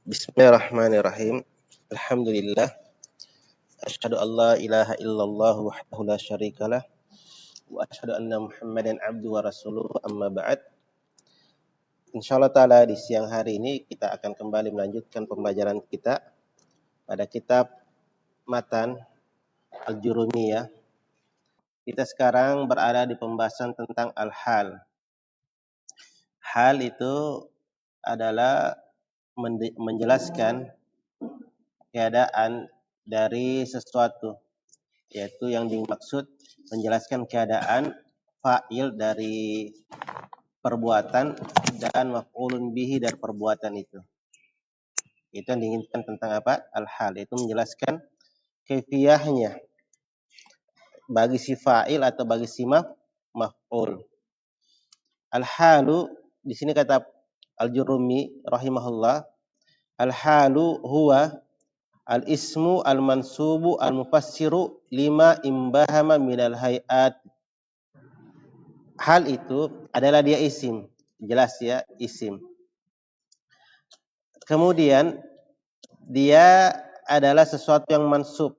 Bismillahirrahmanirrahim. Alhamdulillah. Asyhadu an la ilaha illallah wahdahu la syarikalah. Wa asyhadu anna Muhammadan abduhu wa rasuluhu amma ba'd. Insyaallah taala di siang hari ini kita akan kembali melanjutkan pembelajaran kita pada kitab Matan Al-Jurumiyah. Kita sekarang berada di pembahasan tentang al-hal. Hal itu adalah menjelaskan keadaan dari sesuatu, yaitu yang dimaksud menjelaskan keadaan fa'il dari perbuatan dan maf'ulun bihi dari perbuatan itu. Itu yang diinginkan tentang apa? Al-hal, itu menjelaskan kaifiyahnya bagi si fa'il atau bagi si maf'ul. Al-halu di sini kata Al-Jurumi rahimahullah, al-halu huwa al-ismu al-mansubu al-mufassiru lima imbahama minal hayat. Hal itu adalah dia isim, jelas ya, isim. Kemudian dia adalah sesuatu yang mansub.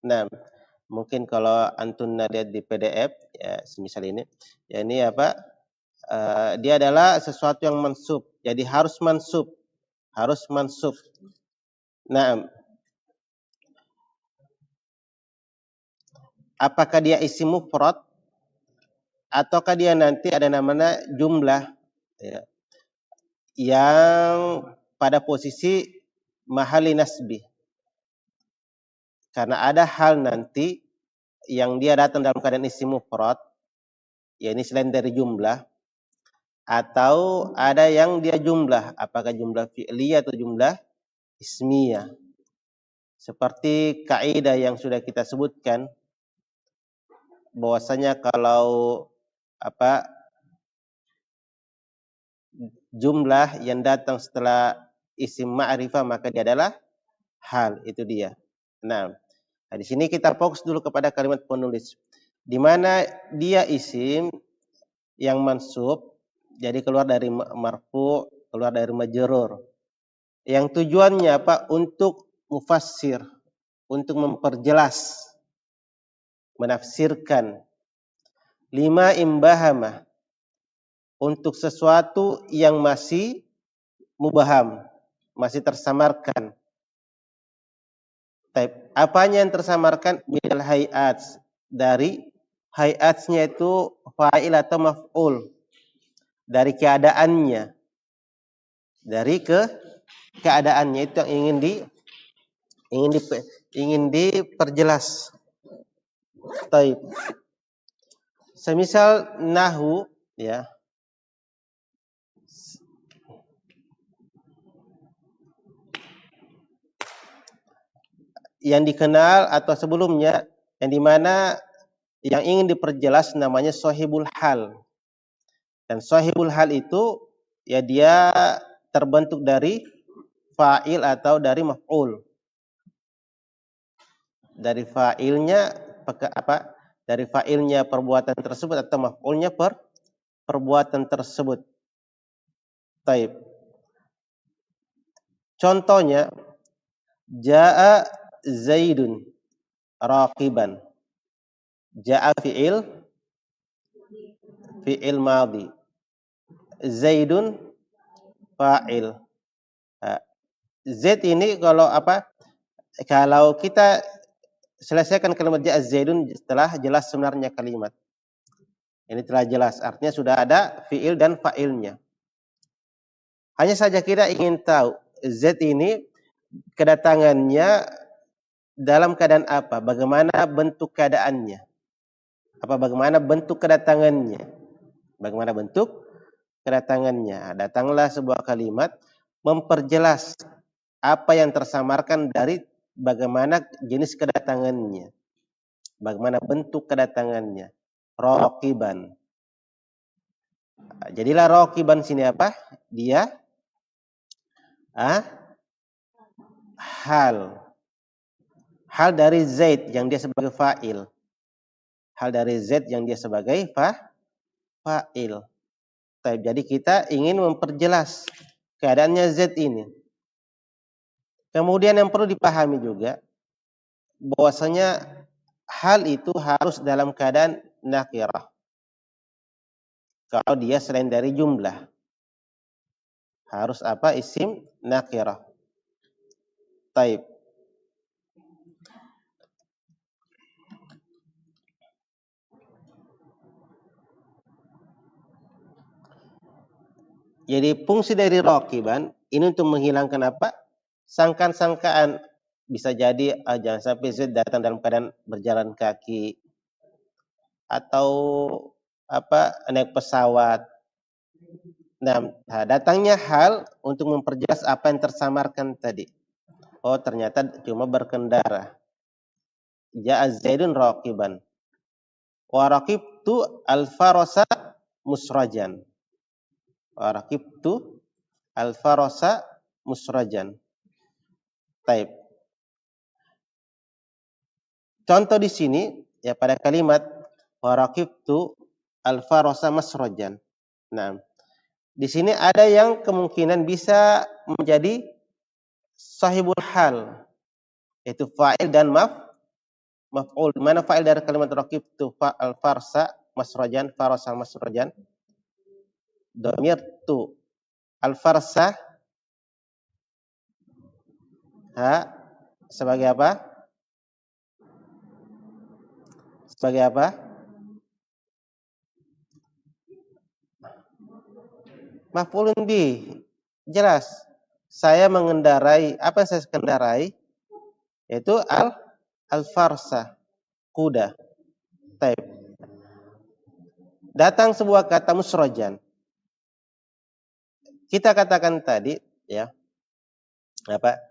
Nah, mungkin kalau antum lihat di PDF ya, semisal ini, ya ini apa? Dia adalah sesuatu yang mansub. Jadi harus mansub, harus mansub. Nah, apakah dia isim mufrad ataukah dia nanti ada namanya jumlah ya, yang pada posisi mahali nasbi. Karena ada hal nanti yang dia datang dalam keadaan isim mufrad, ya ini selain dari jumlah, atau ada yang dia jumlah, apakah jumlah fi'liyah atau jumlah ismiyah. Seperti kaidah yang sudah kita sebutkan, bahwasanya kalau apa jumlah yang datang setelah isim ma'rifah maka dia adalah hal, itu dia. Nah, di sini kita fokus dulu kepada kalimat penulis, di mana dia isim yang mansub, jadi keluar dari marfu, keluar dari majrur. Yang tujuannya apa? Untuk mufassir, untuk memperjelas, menafsirkan. Lima imbahama, untuk sesuatu yang masih mubaham, masih tersamarkan. Apanya yang tersamarkan? Minal hayat, dari hayatnya itu fa'il atau maf'ul, dari keadaannya, dari keadaannya itu yang ingin diperjelas. Taib. Semisal nahu ya, yang dikenal atau sebelumnya yang dimana yang ingin diperjelas namanya sahibul hal. Dan sahibul hal itu ya dia terbentuk dari fa'il atau dari maf'ul. Dari fa'ilnya apa? Dari fa'ilnya perbuatan tersebut atau maf'ulnya perbuatan tersebut. Taib. Contohnya, ja'a Zaidun raqiban. Ja'a fi'il madhi. Zaidun fa'il. Z ini kalau apa? Kalau kita selesaikan kalimat ja'a Zaidun setelah jelas sebenarnya kalimat. Ini telah jelas, artinya sudah ada fi'il dan fa'ilnya. Hanya saja kita ingin tahu Z ini kedatangannya dalam keadaan apa? Bagaimana bentuk keadaannya? Bagaimana bentuk kedatangannya? Bagaimana bentuk kedatangannya? Datanglah sebuah kalimat memperjelas apa yang tersamarkan dari bagaimana jenis kedatangannya. Bagaimana bentuk kedatangannya? Raqiban. Jadilah raqiban sini apa? Dia hal. Hal dari Zaid yang dia sebagai fa'il. Hal dari Z yang dia sebagai fa'il. Jadi kita ingin memperjelas keadaannya Z ini. Kemudian yang perlu dipahami juga bahwasanya hal itu harus dalam keadaan nakirah. Kalau dia selain dari jumlah, harus apa? Isim nakirah. Taib. Jadi fungsi dari raqiban ini untuk menghilangkan apa? Sangkaan-sangkaan. Bisa jadi jangan sampai Z datang dalam keadaan berjalan kaki atau apa naik pesawat. Nah, datangnya hal untuk memperjelas apa yang tersamarkan tadi. Oh, ternyata cuma berkendara. Ja'a Zaidun raqiban. Wa raqibtu al-farasa musrajan. Wa raqibtu al-farasa musrajan. Taib. Contoh di sini ya pada kalimat wa raqibtu al-farasa masrajan. Nah, di sini ada yang kemungkinan bisa menjadi sahibul hal, yaitu fa'il dan maf'ul. Mana fa'il dari kalimat raqibtu al-farsa masrajan, farasa masrajan? Dhamir tu al-farsa sebagai apa? Sebagai apa? Maf'ulun bih. Jelas. Saya mengendarai, apa yang saya kendarai? Yaitu al-farsa, kuda. Taib. Datang sebuah kata musrajan. Kita katakan tadi ya, apa?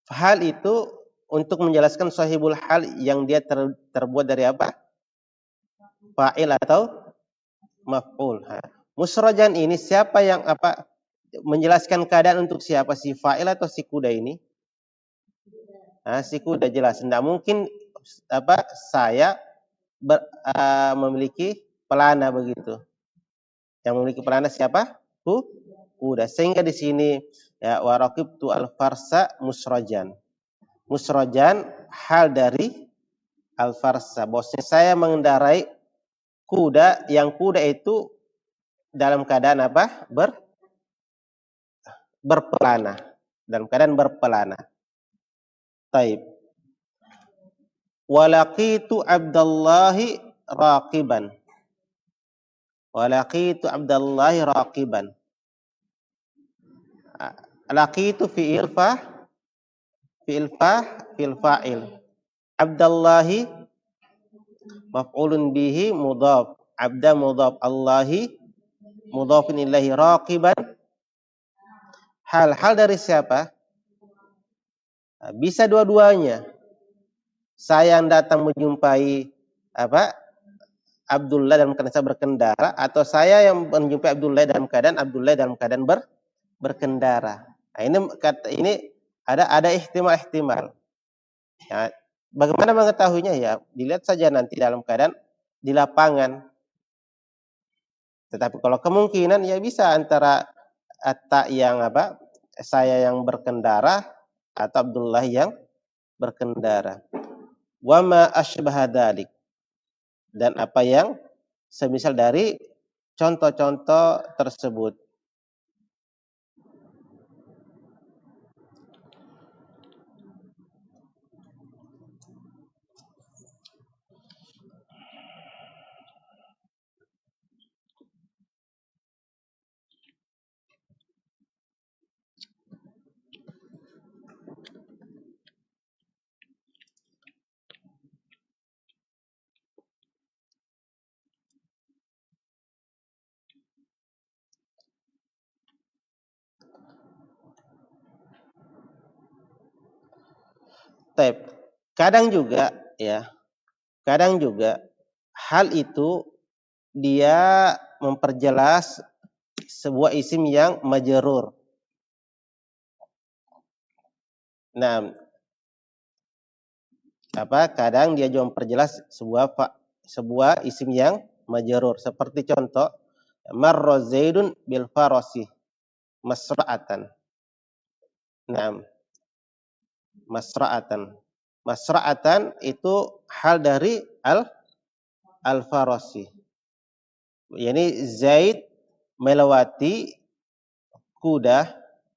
Hal itu untuk menjelaskan sahibul hal yang dia terbuat dari apa? Fa'il atau maf'ul. Musrajan ini siapa yang apa? Menjelaskan keadaan untuk siapa, si fa'il atau si kuda ini? Si kuda jelas. Tidak mungkin apa? Saya memiliki pelana begitu. Yang memiliki pelana siapa? Kuda. Sehingga di sini ya wa raqibtu al-farsa musrajan. Musrajan hal dari al-farsa. Bosnya saya mengendarai kuda, yang kuda itu dalam keadaan apa? Berpelana. Dalam keadaan berpelana. Taib. Walaqitu Abdallahi raqiban. Walaqitu Abdallahi raqiban. Laqitu fi'il fa'il. Abdallahi maf'ulun bihi mudhaf. Abda mudhaf. Allahi mudhafun ilaihi. Raqiban hal dari siapa? Bisa dua-duanya. Saya yang datang menjumpai apa? Abdullah dalam keadaan saya berkendara, atau saya yang menjumpai Abdullah dalam keadaan berkendara. Nah, ini ada ihtimal. Ya, bagaimana mengetahuinya ya? Dilihat saja nanti dalam keadaan di lapangan. Tetapi kalau kemungkinan ya bisa antara yang apa? Saya yang berkendara atau Abdullah yang berkendara. Wa ma asbaha dzalik. Dan apa yang semisal dari contoh-contoh tersebut. Kadang juga hal itu dia memperjelas sebuah isim yang majrur. Nah, kadang dia juga memperjelas sebuah isim yang majrur. Seperti contoh, marra Zaidun bil farasi masra'atan. Nah, masra'atan. Masra'atan itu hal dari al-farasi. Yani Zaid melewati kuda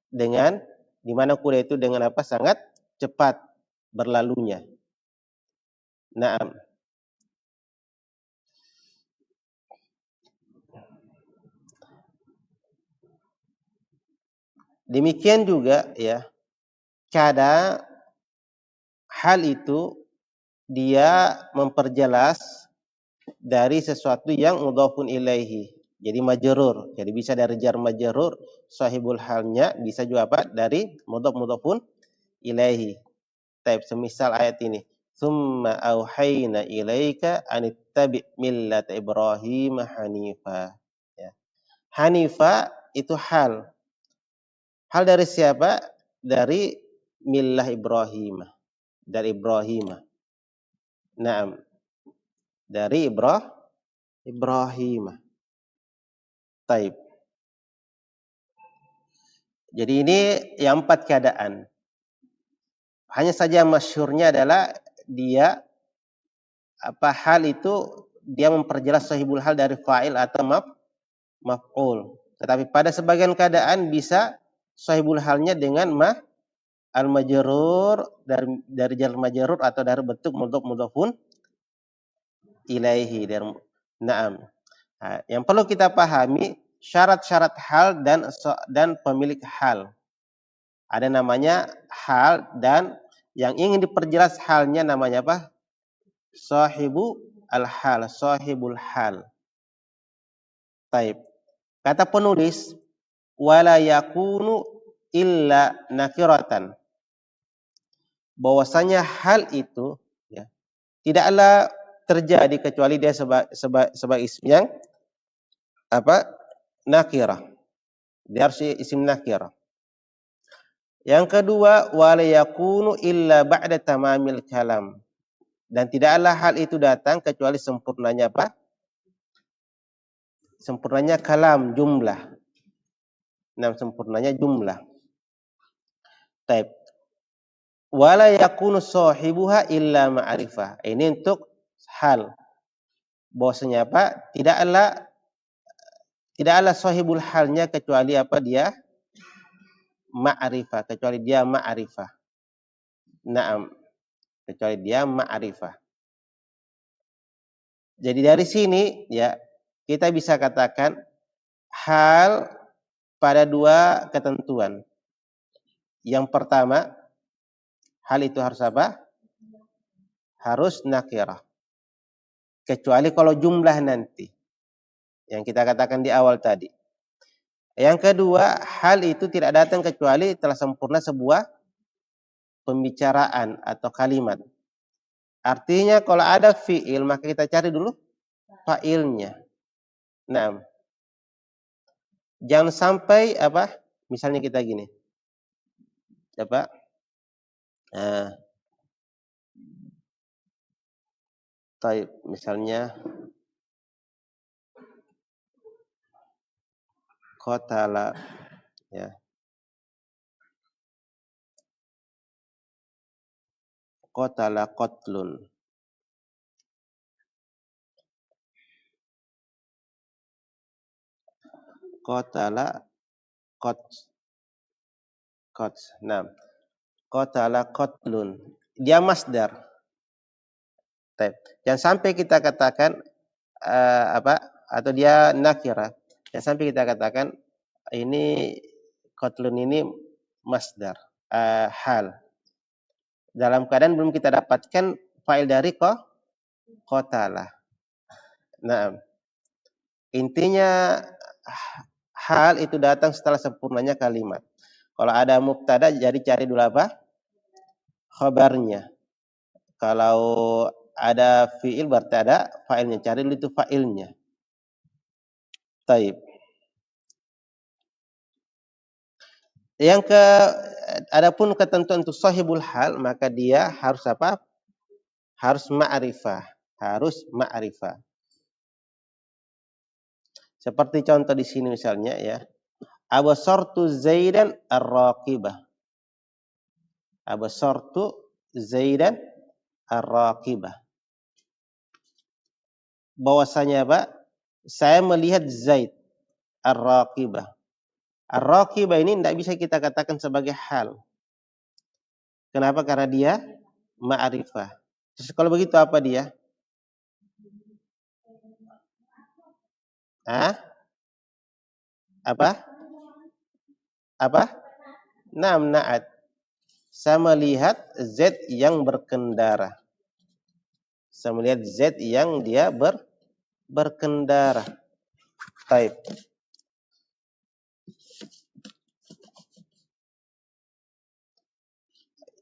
dengan di mana kuda itu dengan apa? Sangat cepat berlalunya. Naam. Demikian juga ya, kadang hal itu dia memperjelas dari sesuatu yang mudhafun ilaihi. Jadi majrur. Jadi bisa dari jar majrur sahibul halnya, bisa juga apa? Dari mudhafun ilaihi. Taib semisal ayat ini. Tsumma auhayna ilaika anittabi millata Ibrahim hanifa. Ya. Hanifa itu hal. Hal dari siapa? Dari millah Ibrahim. Dari Ibrahim. Naam. Dari Ibrahim. Taib. Jadi ini yang 4 keadaan. Hanya saja masyhurnya adalah dia apa hal itu dia memperjelas sahibul hal dari fa'il atau maf'ul. Tetapi pada sebagian keadaan bisa sahibul halnya dengan al-majrur dari jar majrur atau dari bentuk mudhafun ilaihi. Naam. Nah, yang perlu kita pahami syarat-syarat hal dan pemilik hal. Ada namanya hal dan yang ingin diperjelas halnya namanya apa? Sahibu al-hal, sahibul hal. Taib. Kata penulis wala yakunu illa nakiratan. Bahwasanya hal itu ya, tidaklah terjadi kecuali dia sebagai isim yang apa? Nakirah. Dia harus isim nakirah. Yang kedua, wala yakunu illa ba'da tamamil kalam. Dan tidaklah hal itu datang kecuali sempurnanya apa? Sempurnanya kalam, jumlah. Nah, sempurnanya jumlah. Taib. Wala yakunu sahibuha illa ma'rifah. Ini untuk hal. Bahwasanya apa? Tidaklah sahibul halnya kecuali apa dia? Ma'rifah, kecuali dia ma'rifah. Naam, kecuali dia ma'rifah. Jadi dari sini ya kita bisa katakan hal pada 2 ketentuan. Yang pertama, hal itu harus apa? Harus nakirah. Kecuali kalau jumlah nanti. Yang kita katakan di awal tadi. Yang kedua, hal itu tidak datang kecuali telah sempurna sebuah pembicaraan atau kalimat. Artinya kalau ada fi'il maka kita cari dulu fa'ilnya. Nah, jangan sampai apa? Misalnya kita gini. Coba. Misalnya qatala ya. Qatala qatlun. Qatala nah, qatala qatlun. Dia masdar. Jangan sampai kita katakan apa? Atau dia nakirah. Jangan sampai kita katakan ini qatlun ini masdar, hal. Dalam keadaan belum kita dapatkan fa'il dari qatala. Nah, intinya hal itu datang setelah sempurnanya kalimat. Kalau ada mubtada jadi cari dulu apa? Khabarnya. Kalau ada fi'il berarti ada fa'ilnya. Cari dulu itu fa'ilnya. Taib. Adapun ketentuan untuk sahibul hal maka dia harus apa? Harus ma'rifah. Harus ma'rifah. Seperti contoh di sini misalnya ya. Abasartu Zaidan ar-raqibah. Abasartu Zaidan ar-raqibah. Bahwasanya apa? Saya melihat Zaid ar-raqibah. Ar-raqibah ini tidak bisa kita katakan sebagai hal. Kenapa? Karena dia ma'rifah. Terus kalau begitu apa dia? Hah? Apa? Apa? Na'at. Saya melihat Z yang berkendara. Saya melihat Z yang dia berkendara. Baik.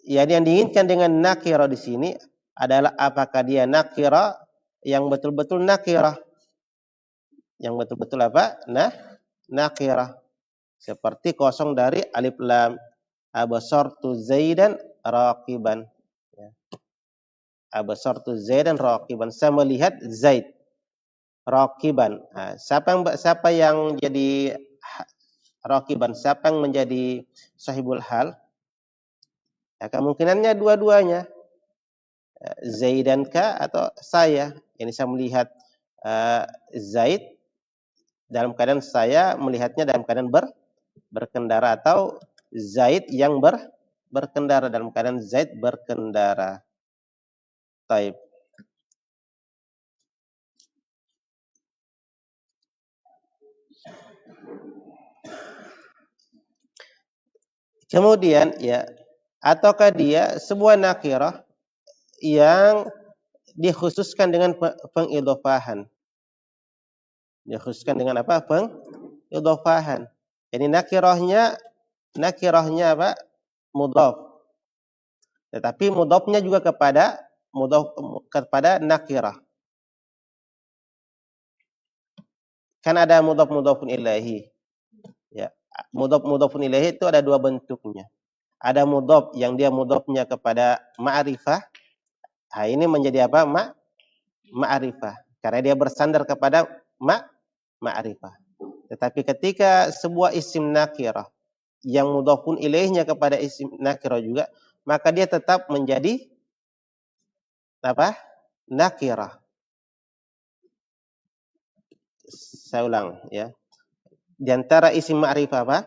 Yang diinginkan dengan nakirah di sini adalah apakah dia nakirah yang betul-betul nakirah. Yang betul-betul apa? Nakirah. Seperti kosong dari alif lam. Abasartu Zaidan raqiban. Abasartu Zaidan raqiban. Saya melihat Zaid raqiban. Nah, siapa yang jadi raqiban? Siapa yang menjadi sahibul hal? Ya, kemungkinannya dua-duanya. Zaidan kah atau saya? Ini saya melihat Zaid dalam keadaan saya melihatnya dalam keadaan berkendara, atau Zaid yang berkendara dalam keadaan Zaid berkendara. Taib. Kemudian ya, ataukah dia sebuah nakirah yang dikhususkan dengan pengidhofahan. Dikhususkan dengan apa? Pengidhofahan. Jadi nakirahnya apa? Mudhaf. Tetapi mudhafnya juga kepada nakirah. Kan ada mudhafun ilaihi. Ya, mudhafun ilaihi itu ada dua bentuknya. Ada mudhaf yang dia mudhafnya kepada ma'rifah. Nah, ini menjadi apa? Ma'rifah. Karena dia bersandar kepada ma'rifah. Tetapi ketika sebuah isim nakirah yang mudhafun ilaihnya kepada isim nakirah juga, maka dia tetap menjadi apa? Nakirah. Saya ulang ya. Di antara isim ma'rifah apa?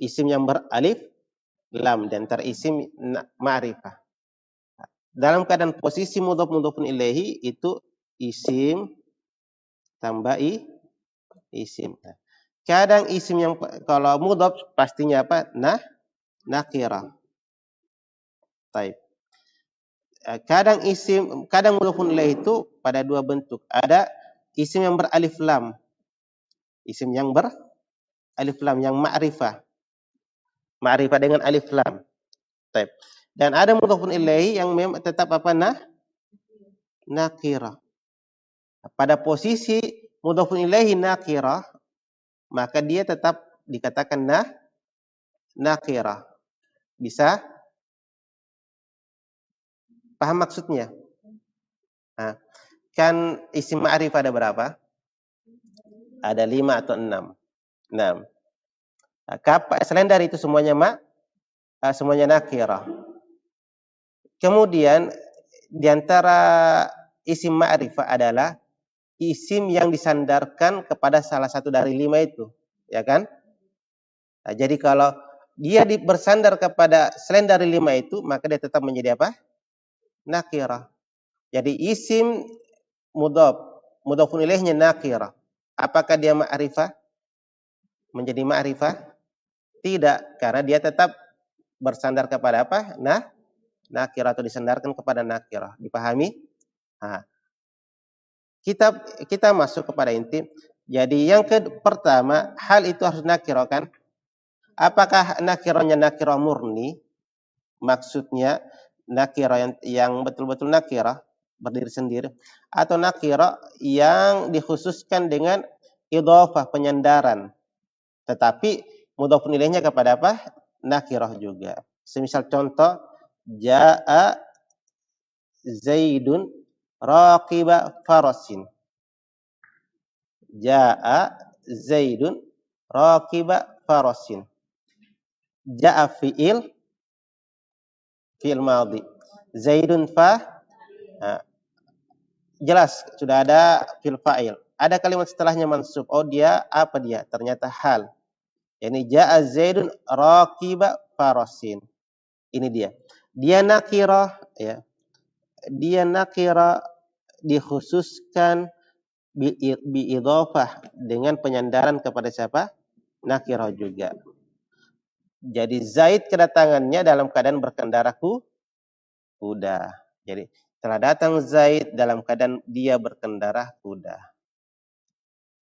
Isim yang beralif lam, di antara isim ma'rifah. Dalam keadaan posisi mudhafun ilaihi itu isim tambah isim. Kadang isim yang kalau mudhaf pastinya apa? Nakirah. Baik. Kadang mudhafun ilaihi itu pada dua bentuk. Ada isim yang beralif lam. Isim yang beralif lam yang ma'rifah. Ma'rifah dengan alif lam. Baik. Dan ada mudhafun ilaihi yang memang tetap apa? Nakirah. Pada posisi mudhafun ilaihi nakirah, maka dia tetap dikatakan nakirah. Bisa paham maksudnya? Nah, kan isim ma'rifah ada berapa? Ada 5 atau 6. 6. Selain dari itu semuanya nakirah. Kemudian di antara isim ma'rifah adalah isim yang disandarkan kepada salah satu dari 5 itu, ya kan? Nah, jadi kalau dia bersandar kepada selain dari 5 itu, maka dia tetap menjadi apa? Nakirah. Jadi isim mudhafun ilaihnya nakirah. Apakah dia ma'rifah? Menjadi ma'rifah? Tidak, karena dia tetap bersandar kepada apa? Nakirah, atau disandarkan kepada nakirah. Dipahami? Nah, kita masuk kepada inti. Jadi yang pertama, hal itu harus nakirah kan? Apakah nakirahnya nakirah murni? Maksudnya nakirah yang betul-betul nakirah, berdiri sendiri, atau nakirah yang dikhususkan dengan idhofah, penyandaran. Tetapi mudhafun ilaihnya kepada apa? Nakirah juga. Semisal contoh, jaa Zaidun raqiba farasin. Jaa Zaidun raqiba farasin. Ja'a fi'il madhi. Zaidun jelas sudah ada fil fa'il. Ada kalimat setelahnya mansub. Oh dia apa dia? Ternyata hal. Yani ja'a Zaidun raqiba farasin. Ini dia. Dia nakirah ya. Dia nakirah dikhususkan biidhafah dengan penyandaran kepada siapa? Nakirah juga. Jadi Zaid kedatangannya dalam keadaan berkendara kuda. Jadi telah datang Zaid dalam keadaan dia berkendara kuda.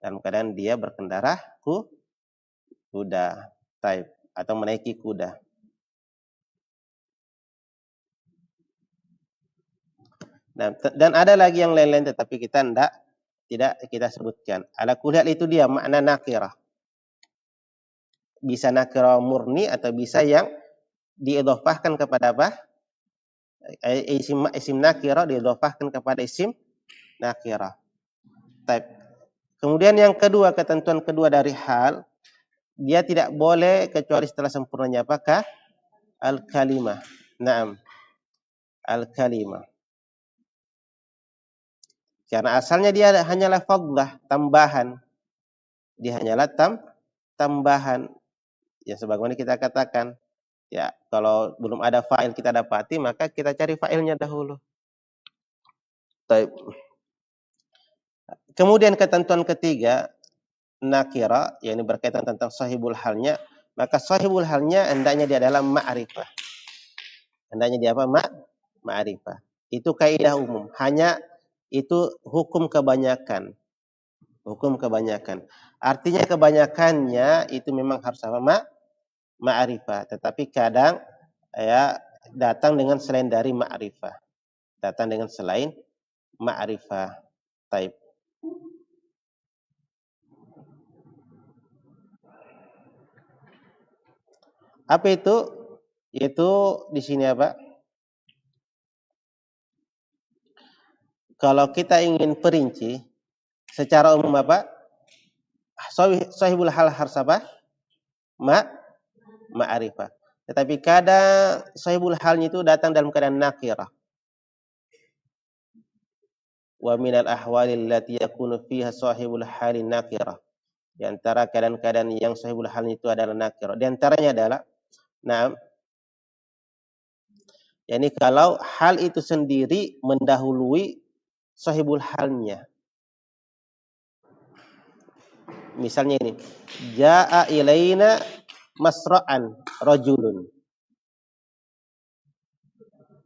Dalam keadaan dia berkendara kuda. Taib. Atau menaiki kuda. Nah, dan ada lagi yang lain-lain tetapi kita tidak kita sebutkan. Ala kulli hal itu dia makna nakirah. Bisa nakirah murni atau bisa yang diidhafahkan kepada apa? Isim nakirah diidhafahkan kepada isim nakirah. Taib. Kemudian yang kedua, ketentuan kedua dari hal, dia tidak boleh kecuali setelah sempurnanya apakah? Al-kalimah. Naam. Al-kalimah. Karena asalnya dia hanyalah fadlah, tambahan. Dia hanyalah tambahan. Ya sebagaimana kita katakan, ya kalau belum ada fa'il kita dapati, maka kita cari fa'ilnya dahulu. Taib. Kemudian ketentuan ketiga, nakira, yakni berkaitan tentang sahibul halnya, maka sahibul halnya hendaknya dia adalah ma'rifah. Hendaknya dia apa? Ma'rifah. Itu kaidah umum. Hanya itu hukum kebanyakan. Hukum kebanyakan. Artinya kebanyakannya itu memang harus apa? Ma'rifah. Tetapi kadang ya datang dengan selain dari ma'rifah. Datang dengan selain ma'rifah. Taib. Apa itu? Itu di sini apa? Kalau kita ingin perinci secara umum apa? Sahibul hal harus apa? Ma'rifah. Tetapi kadang sahibul halnya itu datang dalam keadaan nakirah. Wa minal ahwali allati yakunu fiha sahibul halin nakirah. Di antara keadaan-keadaan yang sahibul halnya itu adalah nakirah. Di antaranya adalah yakni kalau hal itu sendiri mendahului sahibul halnya. Misalnya ini, ja'a ilaina masra'an rajulun.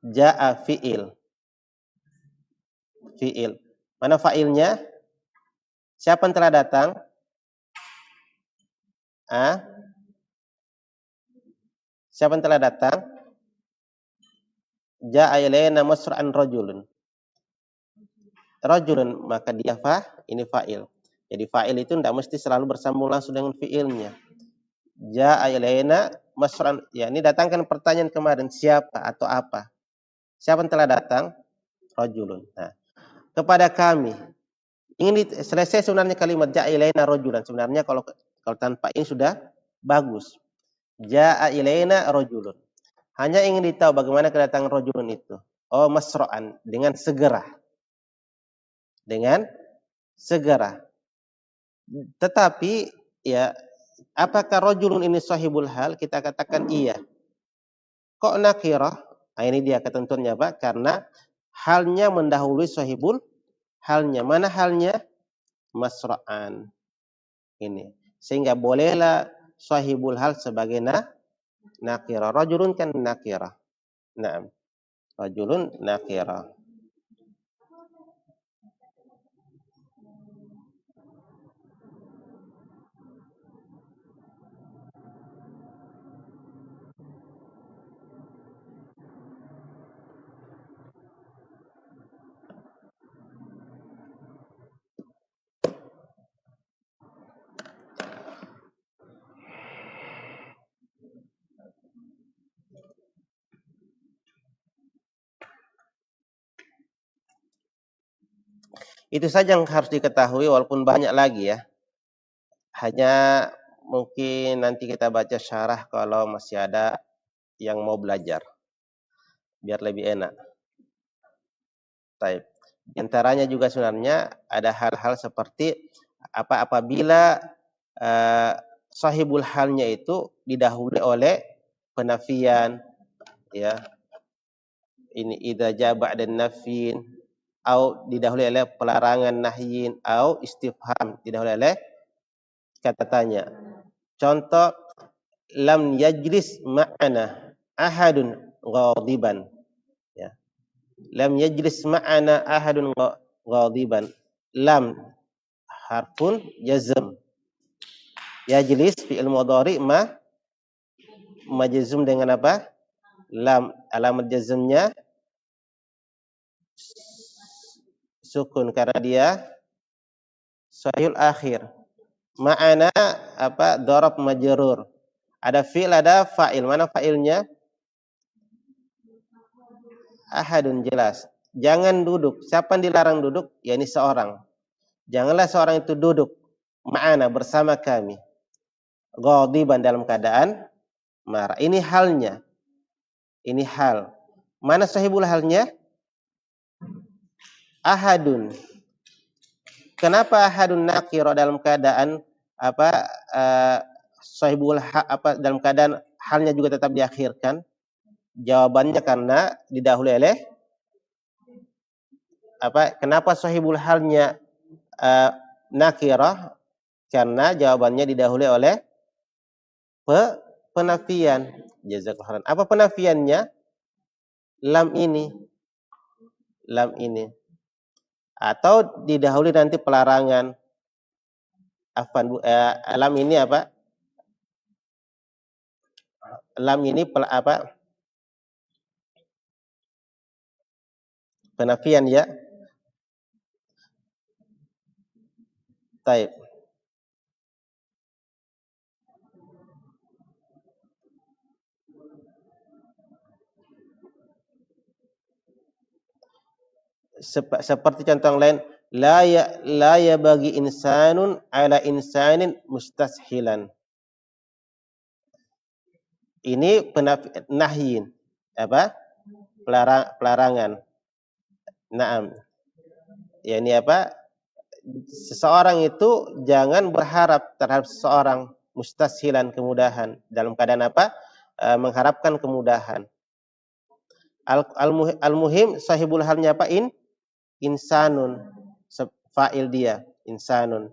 Ja'a fi'il. Mana fa'ilnya? Siapa yang telah datang? Siapa yang telah datang? Ja'a ilaina masra'an rajulun. Rajulun, maka dia ini fa'il. Jadi fa'il itu tidak mesti selalu bersambung langsung dengan fi'ilnya. Ja'a ilaina masra'an. Ya, ini datangkan pertanyaan kemarin, siapa atau apa? Siapa yang telah datang? Rajulun. Nah, kepada kami. Ingin selesai sebenarnya kalimat ja'a ilaina rajulan. Sebenarnya kalau tanpa ini sudah bagus. Ja'a ilaina rajulun. Hanya ingin ditahu bagaimana kedatangan rajulun itu. Oh, masra'an, dengan segera. Dengan segera. Tetapi ya, apakah rajulun ini sahibul hal? Kita katakan iya. Kok nakirah? Nah, ini dia ketentuannya Pak. Karena halnya mendahului sahibul halnya. Mana halnya? Masra'an. Ini. Sehingga bolehlah sahibul hal sebagai nakirah. Rajulun kan nakirah. Naam. Rajulun nakirah. Itu saja yang harus diketahui walaupun banyak lagi ya. Hanya mungkin nanti kita baca syarah kalau masih ada yang mau belajar, biar lebih enak. Taib. Di antaranya juga sebenarnya ada hal-hal seperti apabila sahibul halnya itu didahului oleh penafian, ya. Ini idza jaa ba'da nafyin, atau didahului oleh pelarangan nahyin, atau istifham didahului oleh kata tanya. Contoh, lam yajlis ma'ana ahadun ghadiban, ya. Lam yajlis ma'ana ahadun ghadiban. Lam harfun jazm. Yajlis fi'il mudhari majzum dengan apa? Lam. Alamat jazmnya sukun karena dia sahihul akhir. Ma'ana apa? Dharab majrur. Ada fi'il, ada fa'il. Mana fa'ilnya? Ahadun, jelas. Jangan duduk. Siapa yang dilarang duduk? Ya, ini seorang. Janganlah seorang itu duduk ma'ana, bersama kami. Ghadiban, dalam keadaan marah. Ini halnya. Ini hal. Mana sahibul halnya? Ahadun. Kenapa ahadun nakira dalam keadaan apa? Sahibul dalam keadaan halnya juga tetap diakhirkan? Jawabannya karena didahului oleh apa? Kenapa sahibul halnya nakirah? Karena jawabannya didahului oleh penafian. Jazakallahu khairan. Apa penafiannya? Lam ini. Lam ini. Atau didahului nanti pelarangan. Lam ini apa? Lam ini apa? Penafian, ya. Taib. Seperti contoh yang lain, la ya bagi insanun ala insanin mustashilan. Ini nahyin, apa? Pelarangan. Naam. Ya, ini apa? Seseorang itu jangan berharap terhadap seseorang, mustashilan, kemudahan. Dalam keadaan apa? Mengharapkan kemudahan. Al-muhim sahibul halnya apa? Insanun. Fa'il dia, insanun.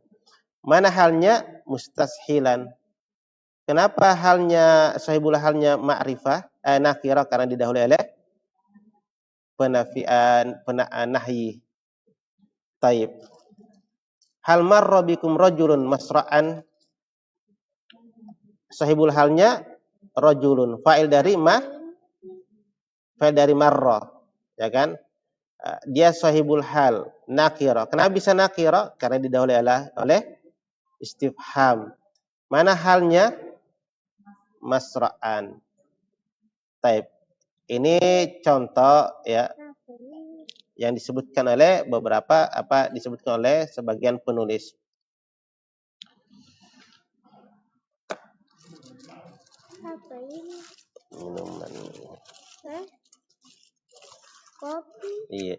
Mana halnya? Mustashilan. Kenapa halnya sahibul halnya ma'rifah, nakirah? Karena didahului oleh penafian, nahyi. Taib. Hal marra bikum rajulun masra'an. Sahibul halnya rajulun. Fa'il dari fa'il dari marra, ya kan? Dia sahibul hal, nakirah. Kenapa bisa nakirah? Karena didahului oleh istifham. Mana halnya? Masra'an. Taib. Ini contoh, ya, yang disebutkan oleh beberapa disebutkan oleh sebagian penulis. Apa ini? Minuman. Kopi. Iya.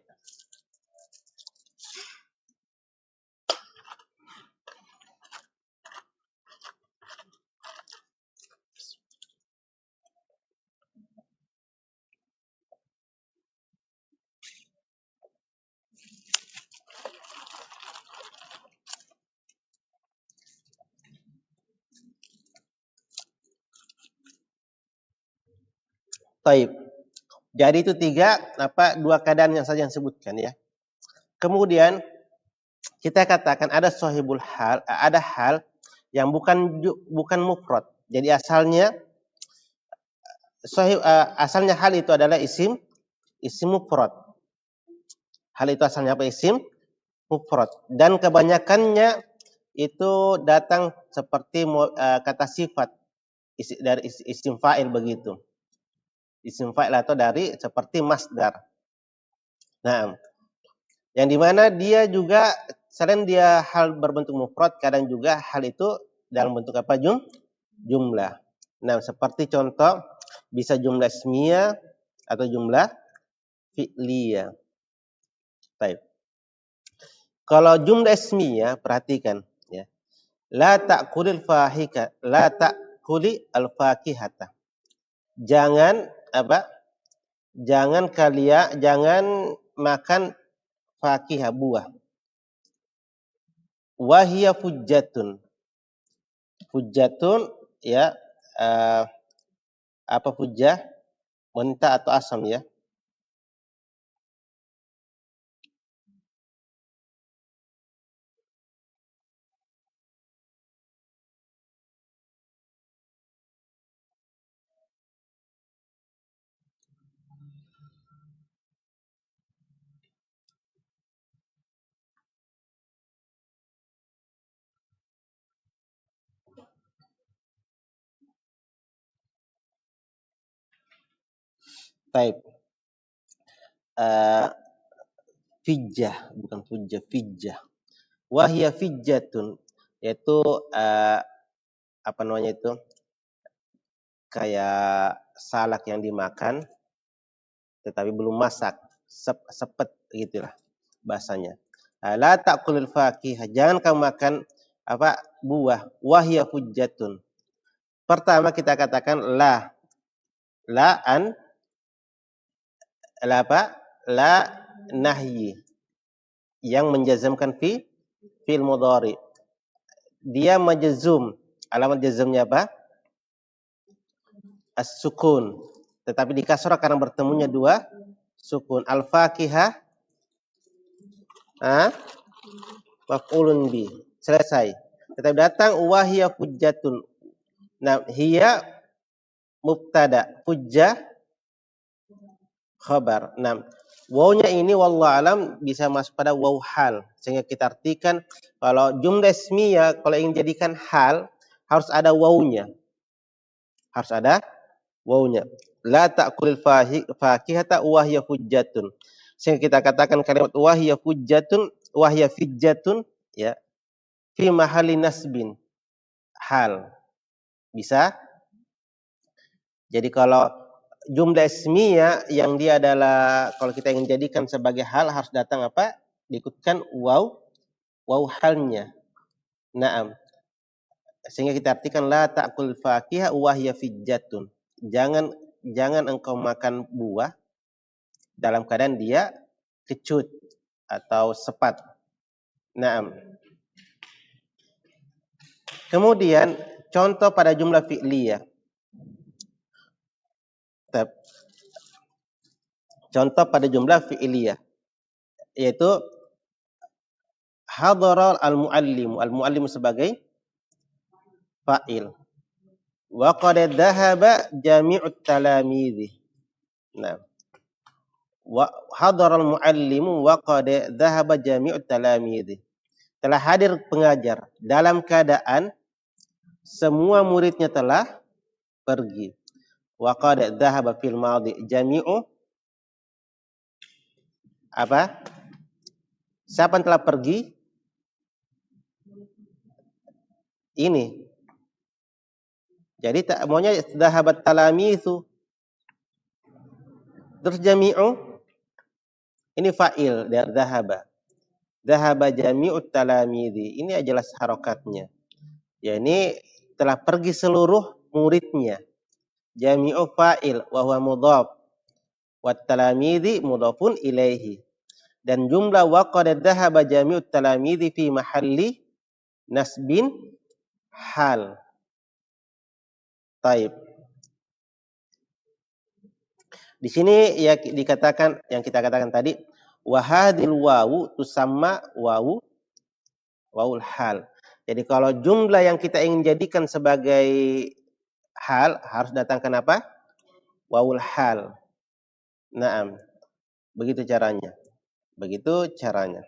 Taib. Jadi itu dua keadaan yang saja yang sebutkan, ya. Kemudian kita katakan ada sahibul hal, ada hal yang bukan mufrad. Jadi asalnya hal itu adalah isim mufrad. Hal itu asalnya apa? Isim mufrad. Dan kebanyakannya itu datang seperti kata sifat dari isim fa'il begitu. Isim fa'il atau dari seperti masdar. Nah, yang dimana dia juga selain dia hal berbentuk mufrad, kadang juga hal itu dalam bentuk apa? Jumlah. Nah, seperti contoh bisa jumlah ismiyah atau jumlah fi'liyah. Baik. Kalau jumlah ismiyah, perhatikan ya. La ta'kulil al-fakihata. Jangan apa? Jangan makan fakihah, buah. Wahia fujjatun. Fujjatun ya, apa fujjah? Mentah atau asam ya. Baik. Fijjah, bukan fujjah, fijjah. Wahia fijjatun, yaitu apa namanya itu? Kayak salak yang dimakan tetapi belum masak, sepet gitulah bahasanya. La ta'kulul fakihah, jangan kamu makan apa? Buah. Wahia fujjatun. Pertama kita katakan la an la apa? La nahyi yang menjazamkan fi'il mudhari. Dia majzum. Alamat jazmnya apa? As-sukun. Tetapi di kasrah karena bertemunya dua sukun. Al-fakihah maf'ulun bi. Selesai. Tetapi datang wahia fujjatun. Nah, hiya mubtada, fujjah khabar. Nah, wawnya ini wallahu alam bisa masuk pada waw hal. Sehingga kita artikan kalau jumlah ismiyah kalau ingin jadikan hal harus ada wawnya. Harus ada wawnya. La ta'kulil fakihata wahya fujjatun. Sehingga kita katakan kalimat wahya fujjatun, wahya fijjatun ya, fi mahalli nasbin. Hal. Bisa? Jadi kalau jumlah ismiyah yang dia adalah kalau kita ingin jadikan sebagai hal harus datang apa? Diikutkan waw halnya. Naam. Sehingga kita artikan la ta'kul fakihah wahya fijjatun. Jangan engkau makan buah dalam keadaan dia kecut atau sepat. Naam. Kemudian contoh pada jumlah fi'liyah. Contoh pada jumlah fi'liyah yaitu hadara al-muallim sebagai fa'il. Wa qad dhahaba jami'ut talamidhi. Nah, wa hadara al-muallimu wa qad dhahaba jami'ut talamidhi. Telah hadir pengajar dalam keadaan semua muridnya telah pergi. Wa qad dhahaba fil madhi jami'u apa? Siapa yang telah pergi? Ini. Jadi maunya dhahabat talamidhu. Terus jami'u ini fa'il dari dhahaba. Dhahaba jami'ut talamidhi. Ini jelas harokatnya. Ya ini telah pergi seluruh muridnya. Jami'u fa'il wa huwa mudhaf. Wat talamidhi mudhafun ilaihi. Dan jumlah wa qad dhahaba jami'ut talamidhi fi mahalli nasbin hal. Taib. Di sini ya dikatakan yang kita katakan tadi wa hadhil wawu tusamma wawul hal. Jadi kalau jumlah yang kita ingin jadikan sebagai hal harus datangkan apa? Wawul hal. Naam. Begitu caranya. Begitu caranya.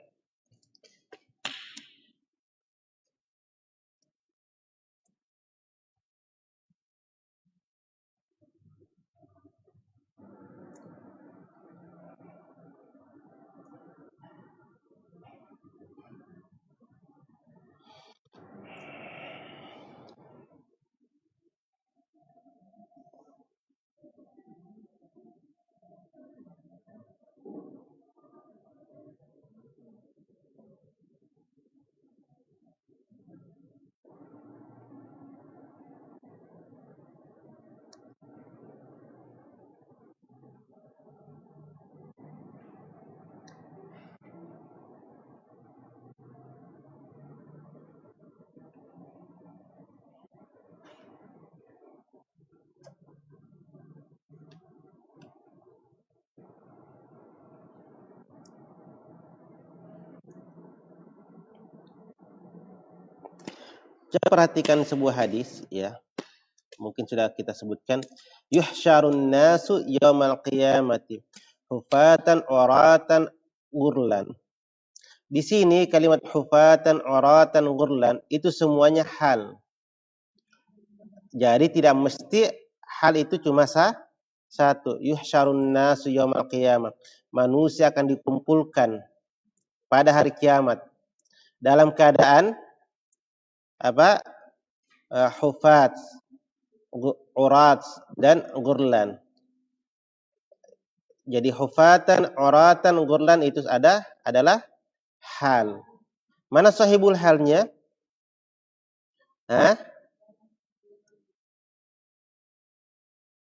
Coba perhatikan sebuah hadis, ya. Mungkin sudah kita sebutkan. Yuhsyarun nasu yaumal qiyamati hufatan uratan ghurlan. Di sini kalimat hufatan uratan ghurlan itu semuanya hal. Jadi tidak mesti hal itu cuma satu. Yuhsyarun nasu yaumal qiyamah. Manusia akan dikumpulkan pada hari kiamat dalam keadaan apa? Hufat, urat dan ghurlan. Jadi hufatan, uratan, ghurlan itu adalah hal. Mana sahibul halnya? Hah?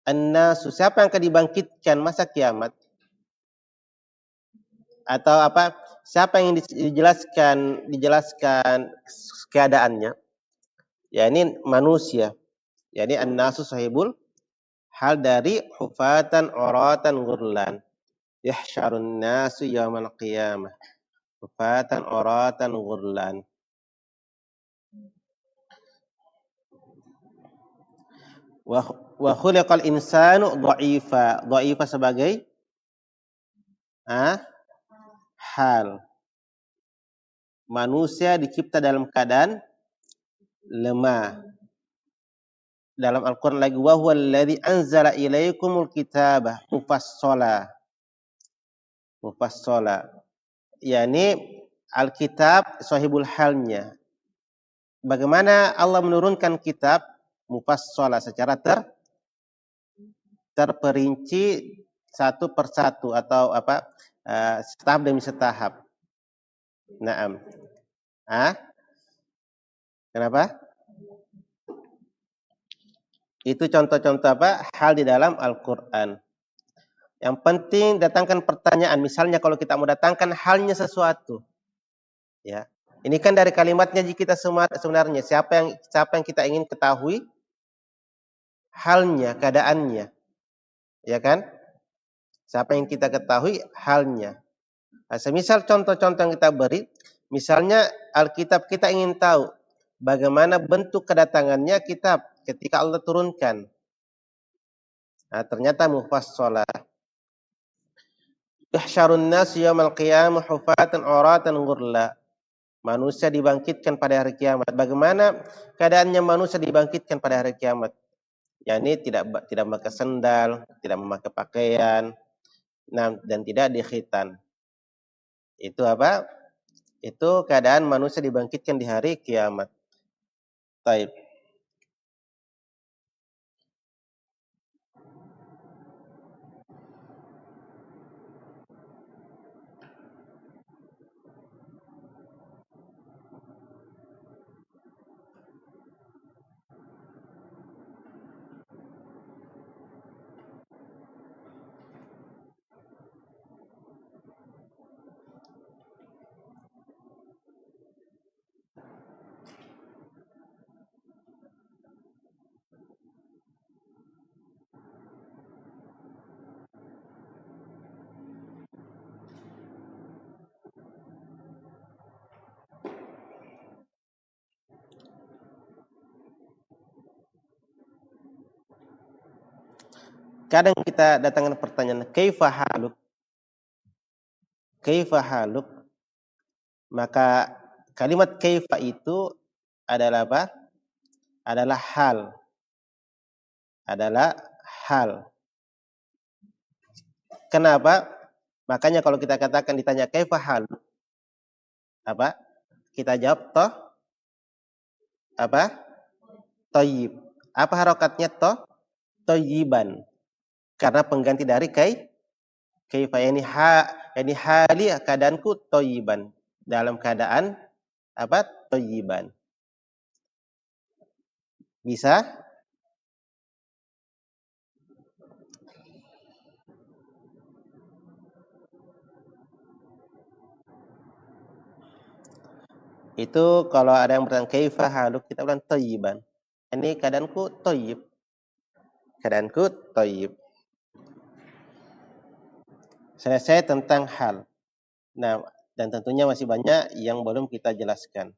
An-nasu, siapa yang akan dibangkitkan masa kiamat? Atau apa? Siapa yang dijelaskan keadaannya? Ya ini manusia. Yani an-nasu sahibul hal dari hufatan, uratan, ghurlan. Yahsyarun nasu yaumal qiyamah. Hufatan, uratan, ghurlan. Wa khuliqal insanu dha'ifa. Dha'ifa sebagai hal. Manusia dicipta dalam keadaan lemah. Dalam Al-Qur'an lagi wa huwal ladzi anzala ilaikumul kitaba mufassala. Mufassala. Yani Alkitab sahibul halnya. Bagaimana Allah menurunkan kitab mufassala secara terperinci satu persatu atau apa? Setahap demi setahap. Naam. Kenapa? Itu contoh-contoh apa? Hal di dalam Al-Qur'an. Yang penting datangkan pertanyaan. Misalnya kalau kita mau datangkan halnya sesuatu. Ya. Ini kan dari kalimatnya kita sebenarnya siapa yang kita ingin ketahui halnya, keadaannya. Ya kan? Siapa yang kita ketahui halnya. Nah, semisal contoh-contoh yang kita beri, misalnya Alkitab kita ingin tahu bagaimana bentuk kedatangannya kitab ketika Allah turunkan. Nah, ternyata mufassala. Yuhsyarun nas yaumal qiyamah hufatan uratan ghurla. Manusia dibangkitkan pada hari kiamat. Bagaimana keadaannya manusia dibangkitkan pada hari kiamat? Yani tidak memakai sendal, tidak memakai pakaian, dan tidak dikhitan. Itu apa? Itu keadaan manusia dibangkitkan di hari kiamat. Taib. Kadang kita datangkan pertanyaan, kaifa haluk? Kaifa haluk? Maka kalimat kaifa itu adalah apa? Adalah hal. Adalah hal. Kenapa? Makanya kalau kita katakan ditanya kaifa haluk? Apa? Kita jawab toh apa? Thayyib. Apa harokatnya toh? Thayyiban. Karena pengganti dari kaifa yani hali keadaanku thayyiban. Dalam keadaan apa? Thayyiban. Bisa? Itu kalau ada yang bertanya kaifa haluk, kita bilang thayyiban. Ini keadaanku thayyib. Keadaanku thayyib. Selesai tentang hal. Nah, dan tentunya masih banyak yang belum kita jelaskan.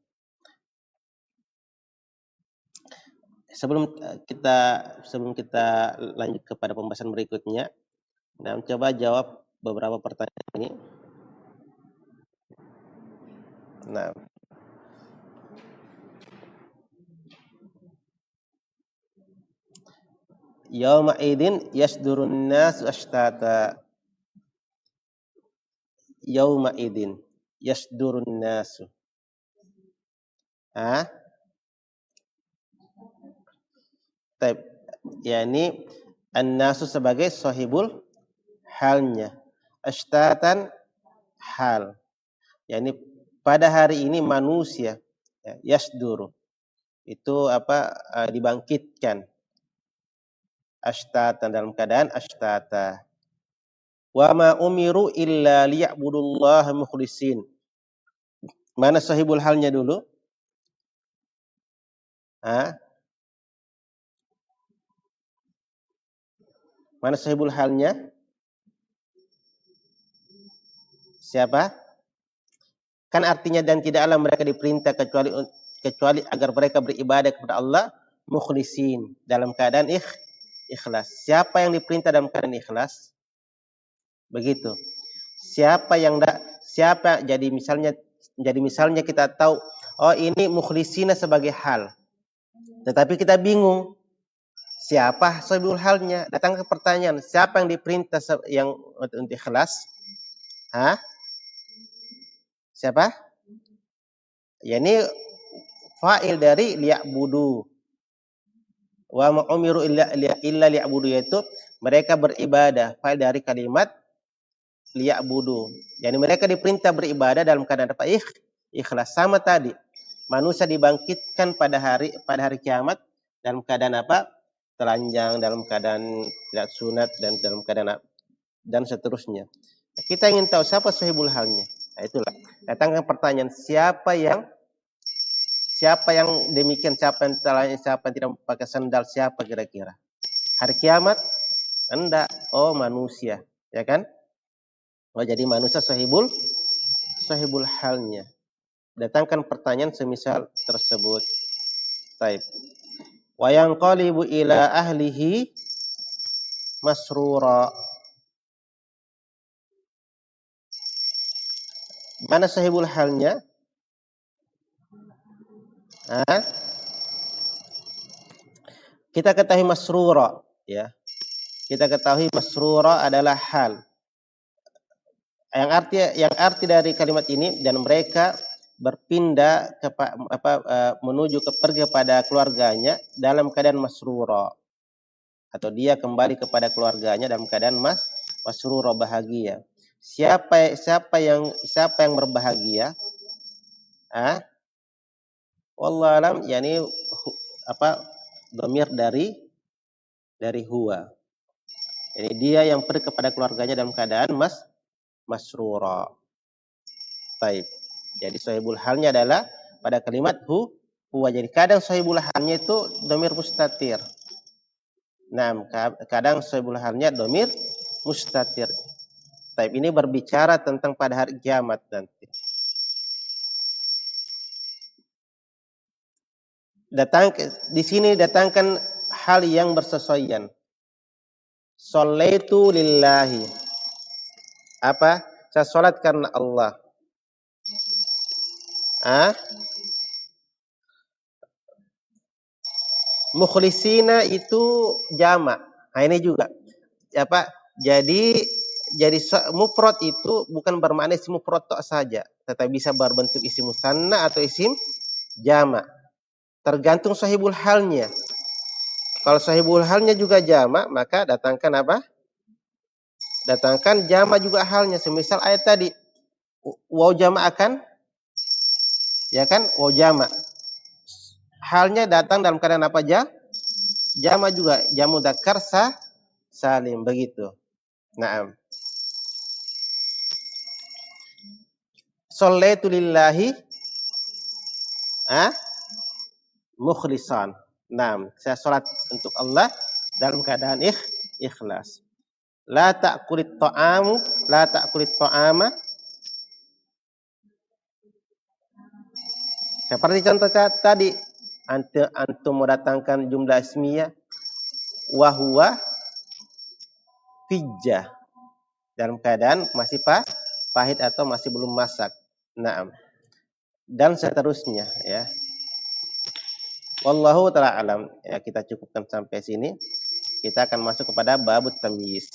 Sebelum kita lanjut kepada pembahasan berikutnya, nah, coba jawab beberapa pertanyaan ini. Nah, yauma idin yasdurun nas ashtata. Yauma idin yasdurun nas. Ah, taib. Yani an-nasu sebagai sahibul halnya. Ashtatan hal. Yani pada hari ini manusia ya, yasduru itu dibangkitkan. Ashtatan dalam keadaan ashtata. Wa ma umiru illa liya'budullaha mukhlisin. Mana sahibul halnya dulu? Ah, mana sahibul halnya? Siapa? Kan artinya dan tidaklah mereka diperintah kecuali agar mereka beribadah kepada Allah mukhlisin dalam keadaan ikhlas. Siapa yang diperintah dalam keadaan ikhlas? Begitu. Siapa jadi misalnya kita tahu oh ini mukhlisina sebagai hal. Tetapi kita bingung siapa sahibul halnya? Datang ke pertanyaan, siapa yang diperintah yang untuk ikhlas? Hah? Siapa? Ya ini fa'il dari liya'budu. Wa ma umiru illa liya'budu, yaitu mereka beribadah. Fa'il dari kalimat liya'budu. Yani mereka diperintah beribadah dalam keadaan apa? Ikhlas. Sama tadi. Manusia dibangkitkan pada hari kiamat dalam keadaan apa? Telanjang, dalam keadaan tidak sunat, dan dalam keadaan dan seterusnya. Kita ingin tahu siapa sahibul halnya. Nah, itulah. Datangkan pertanyaan, siapa yang demikian, siapa yang telanjang, siapa yang tidak pakai sandal, siapa kira-kira? Hari kiamat? Enggak. Oh, manusia, ya kan? Oh, jadi manusia sahibul halnya. Datangkan pertanyaan semisal tersebut. Taib. Wa yanqalibu ila ahlihi masrura. Mana sahibul halnya? Hah? Kita ketahui masrura, ya. Kita ketahui masrura adalah hal. Yang arti dari kalimat ini, dan mereka berpindah menuju pergi kepada keluarganya dalam keadaan masrura, atau dia kembali kepada keluarganya dalam keadaan masrura, bahagia. Siapa yang berbahagia? Ah, wallahu alam, yani dhamir dari huwa. Jadi dia yang pergi kepada keluarganya dalam keadaan masrura. Baik. Jadi sahibul halnya adalah pada kalimat huwa. Jadi kadang sahibul halnya itu dhamir mustatir. Nah, kadang sahibul halnya dhamir mustatir. Baik, ini berbicara tentang pada hari kiamat nanti. Di sini datangkan hal yang bersesuaian. Shallaitu lillahi. Apa? Saya salat karena Allah. Mukhlisina itu jamak. Nah, ini juga jadi mufrad itu bukan bermakna isim mufrad saja, tetapi bisa berbentuk isim musanna atau isim jamak. Tergantung sahibul halnya. Kalau sahibul halnya juga jamak, maka datangkan apa? Datangkan jamak juga halnya. Semisal ayat tadi, waw jamak akan, ya kan? Waw jamak. Halnya datang dalam keadaan apa aja? Jamak juga, jamu dzakar salim, begitu. Naam. Shallaitu lillahi mukhlisan. Naam, saya salat untuk Allah dalam keadaan ikhlas. La ta'kulit ta'ama. Seperti contoh tadi, antum mendatangkan jumlah ismiyah wahwa fijjah dalam keadaan masih pahit atau masih belum masak. Naam. Dan seterusnya ya. Wallahu taala alam. Ya, kita cukupkan sampai sini. Kita akan masuk kepada babut tamyiz.